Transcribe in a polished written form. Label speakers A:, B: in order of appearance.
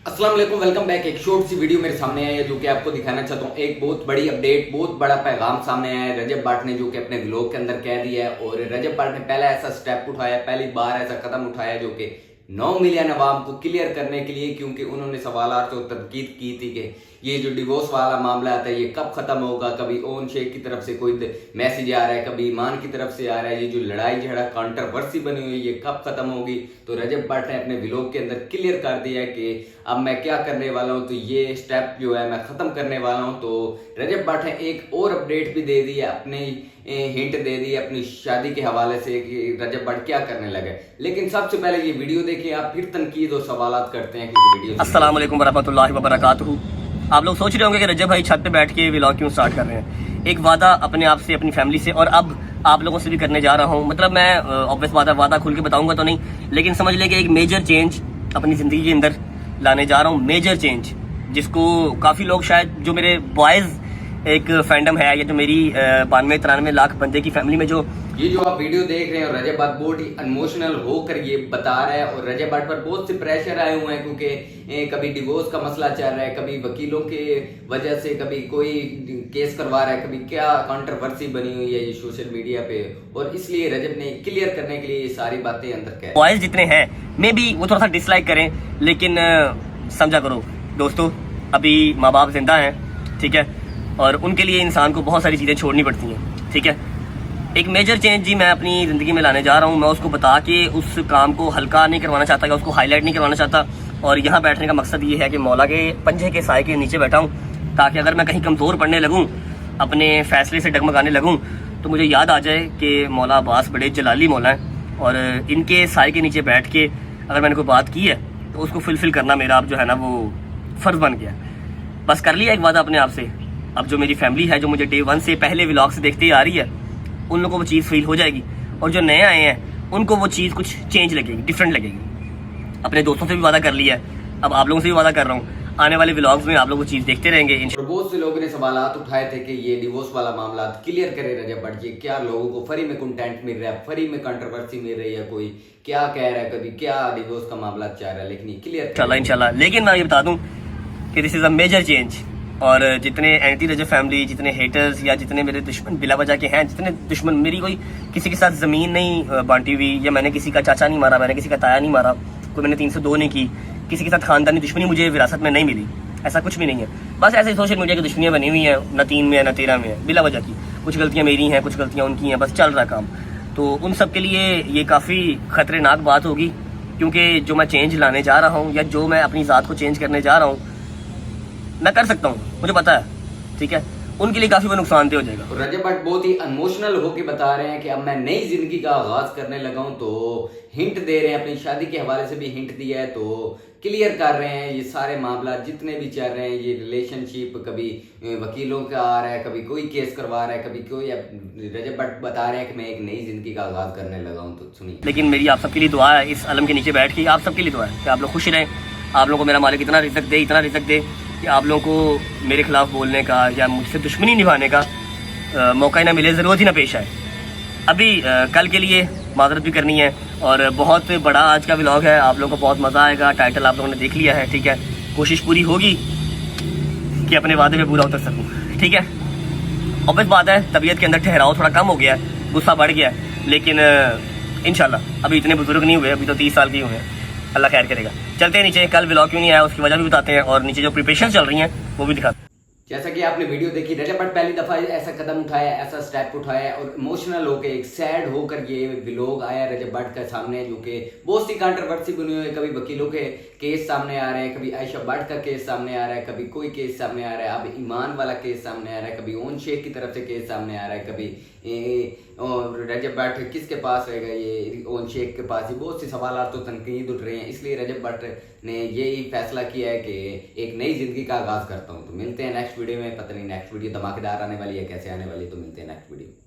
A: अस्सलाम वालेकुम, welcome back. एक शॉर्ट सी वीडियो मेरे सामने आई है जो कि आपको दिखाना चाहता हूँ। एक बहुत बड़ी अपडेट, बहुत बड़ा पैगाम सामने आया है रजब भाट ने, जो कि अपने व्लॉग के अंदर कह दिया है। और रजब भाट ने पहला ऐसा स्टेप उठाया, पहली बार ऐसा कदम उठाया जो कि 9 मिलियन अवाम को क्लियर करने के लिए, क्योंकि उन्होंने सवालात और तनकीद की थी कि ये जो डिवोर्स वाला मामला आता है ये कब खत्म होगा। कभी ओन शेख की तरफ से कोई मैसेज आ रहा है, कभी ईमान की तरफ से आ रहा है। ये जो लड़ाई झगड़ा कंट्रोवर्सी बनी हुई है ये कब खत्म होगी। तो रजब भाट ने अपने व्लॉग के अंदर क्लियर कर दिया है कि अब मैं क्या करने वाला हूँ, तो ये स्टेप जो है मैं खत्म करने वाला हूँ। तो रजब भाट ने एक और अपडेट भी दे दी है, अपनी हिंट दे दी है अपनी शादी के हवाले से कि रजब भाट क्या करने लगे। लेकिन सबसे पहले ये वीडियो देखिए आप, फिर तनकीद और सवालात करते हैं क्योंकि वीडियो।
B: अस्सलाम वालेकुम वरहमतुल्लाहि वबरकातुहू। आप लोग सोच रहे होंगे कि रजब भाई छत पे बैठ के व्लॉग क्यों स्टार्ट कर रहे हैं। एक वादा अपने आप से, अपनी फैमिली से, और अब आप लोगों से भी करने जा रहा हूँ। मतलब मैं ऑब्वियस वादा खुल के बताऊंगा तो नहीं, लेकिन समझ लें कि एक मेजर चेंज अपनी जिंदगी के अंदर लाने जा रहा हूँ। मेजर चेंज जिसको काफी लोग, शायद जो मेरे बॉयज एक फैंडम है, या जो मेरी 92-93 लाख बंदे की फैमिली में जो
A: ये जो आप वीडियो देख रहे हैं, रजब भाट बहुत ही इमोशनल होकर ये बता रहा है। और रजब भाट पर बहुत से प्रेशर आए हुए हैं, क्योंकि कभी डिवोर्स का मसला चल रहा है, कभी वकीलों के वजह से, कभी कोई केस करवा रहा है, कभी क्या कंट्रोवर्सी बनी हुई है ये सोशल मीडिया पे। और इसलिए रजब ने क्लियर करने के लिए ये सारी बातें अंदर कह।
B: बॉयज जितने हैं मे बी वो थोड़ा सा डिसलाइक करें, लेकिन समझा करो दोस्तों, अभी माँ बाप जिंदा हैं, ठीक है, और उनके लिए इंसान को बहुत सारी चीज़ें छोड़नी पड़ती हैं, ठीक है। एक मेजर चेंज जी मैं अपनी ज़िंदगी में लाने जा रहा हूँ। मैं उसको बता के उस काम को हल्का नहीं करवाना चाहता, या उसको हाईलाइट नहीं करवाना चाहता। और यहाँ बैठने का मकसद ये है कि मौला के पंजे के साए के नीचे बैठा हूँ, ताकि अगर मैं कहीं कमज़ोर पड़ने लगूँ, अपने फैसले से डगमगाने लगूँ, तो मुझे याद आ जाए कि मौला अब्बास बड़े जलाली मौला हैं, और इनके साए के नीचे बैठ के अगर मैंने कोई बात की है तो उसको फुलफिल करना मेरा अब जो है ना वो फ़र्ज़ बन गया। बस कर लिया एक वादा अपने आप से। अब जो मेरी फैमिली है, जो मुझे डे 1 से पहले व्लॉग से देखते ही आ रही है, उन लोगों को वो चीज़ फील हो जाएगी, और जो नए आए हैं उनको वो चीज़ कुछ चेंज लगेगी, डिफरेंट लगेगी। अपने दोस्तों से भी वादा कर लिया है, अब आप लोगों से भी वादा कर रहा हूँ। आने वाले व्लॉग्स में आप लोग वो चीज़ देखते रहेंगे।
A: बहुत से लोगों ने सवालात उठाए थे कि ये डिवोर्स वाला मामला क्लियर करे रजब भाट जी। क्या लोगों को फ्री में कंटेंट मिल रहा है, फ्री में कंट्रोवर्सी मिल रही है, कोई क्या कह रहा है, कभी क्या डिवोर्स का मामला चल रहा है, लेकिन ये क्लियर
B: इंशाल्लाह। लेकिन मैं ये बता दूँ कि this is a major change. और जितने एंटी रजब फैमिली, जितने हेटर्स या जितने मेरे दुश्मन बिला वजह के हैं, जितने दुश्मन, मेरी कोई किसी के साथ ज़मीन नहीं बांटी हुई, या मैंने किसी का चाचा नहीं मारा, मैंने किसी का ताया नहीं मारा, कोई मैंने 302 नहीं की, किसी के साथ खानदानी दुश्मनी मुझे विरासत में नहीं मिली, ऐसा कुछ भी नहीं है। बस ऐसे सोशल मीडिया की दुश्मनियाँ बनी हुई हैं, न 3 में है न 13 में है, बिला वजह की। कुछ गलतियाँ मेरी हैं, कुछ गलतियाँ उनकी हैं, बस चल रहा काम। तो उन सब के लिए ये काफ़ी ख़तरनाक बात होगी, क्योंकि जो मैं चेंज लाने जा रहा हूँ, या जो मैं अपनी ज़ात को चेंज करने जा रहा हूँ, मैं कर सकता हूँ, मुझे पता है, ठीक है। उनके लिए काफी नुकसानदेह हो जाएगा।
A: रजब भाट बहुत ही इमोशनल होके बता रहे हैं कि अब मैं नई जिंदगी का आगाज करने लगा हूं। तो हिंट दे रहे हैं, अपनी शादी के हवाले से भी हिंट दिया है, तो क्लियर कर रहे हैं ये सारे मामला जितने भी चल रहे हैं। ये रिलेशनशिप कभी वकीलों का आ रहा है, कभी कोई केस करवा रहा है, कभी कोई। रजब भाट बता रहे हैं कि मैं एक नई जिंदगी का आगाज करने लगा हूँ। तो सुनिए।
B: लेकिन मेरी आप सबके लिए दुआ है, इस अलम के नीचे बैठ के आप सबके लिए दुआ है कि आप लोग खुश रहें, आप लोगों को मेरा मालिक इतना रिज़्क दे, इतना रिज़्क दे कि आप लोगों को मेरे खिलाफ बोलने का या मुझसे दुश्मनी निभाने का मौका ही ना मिले, ज़रूरत ही ना पेश आए। अभी कल के लिए माजरत भी करनी है, और बहुत बड़ा आज का व्लॉग है, आप लोगों को बहुत मज़ा आएगा। टाइटल आप लोगों ने देख लिया है, ठीक है। कोशिश पूरी होगी कि अपने वादे में पूरा उतर सकूँ, ठीक है। ऑब्वियस बात है, तबीयत के अंदर ठहराव थोड़ा कम हो गया है, गुस्सा बढ़ गया है, लेकिन इंशाल्लाह अभी इतने बुजुर्ग नहीं हुए, अभी तो 30 साल के हुए हैं। अल्लाह खैर करेगा। चलते हैं नीचे, कल व्लॉग क्यों नहीं आया उसकी वजह भी बताते हैं, और नीचे जो प्रिपरेशन चल रही हैं वो भी दिखाते हैं।
A: जैसा कि आपने वीडियो देखी, रजब भाट पहली दफा ऐसा कदम उठाया, ऐसा स्टेप उठाया, और इमोशनल होकर, एक सैड होकर ये व्लॉग आया रजब भाट के सामने, जो कि बहुत सी कंट्रोवर्सी बनी हुई है। कभी वकीलों के केस सामने आ रहे हैं, कभी आयशा भट्ट का केस सामने आ रहा है, कभी कोई केस सामने आ रहा है, अब ईमान वाला केस सामने आ रहा है, कभी ओन शेख की तरफ से केस सामने आ रहा है, कभी और रजब भाट किसके पास रहेगा, ये ओन शेख के पास। ही बहुत से सवाल तो तनकीद उठ रहे हैं, इसलिए रजब भाट ने यही फैसला किया है कि एक नई जिंदगी का आगाज करता हूँ। तो मिलते हैं नेक्स्ट वीडियो में। पता नहीं नेक्स्ट वीडियो धमाकेदार आने वाली है, कैसे आने वाली है, तो मिलते हैं नेक्स्ट वीडियो।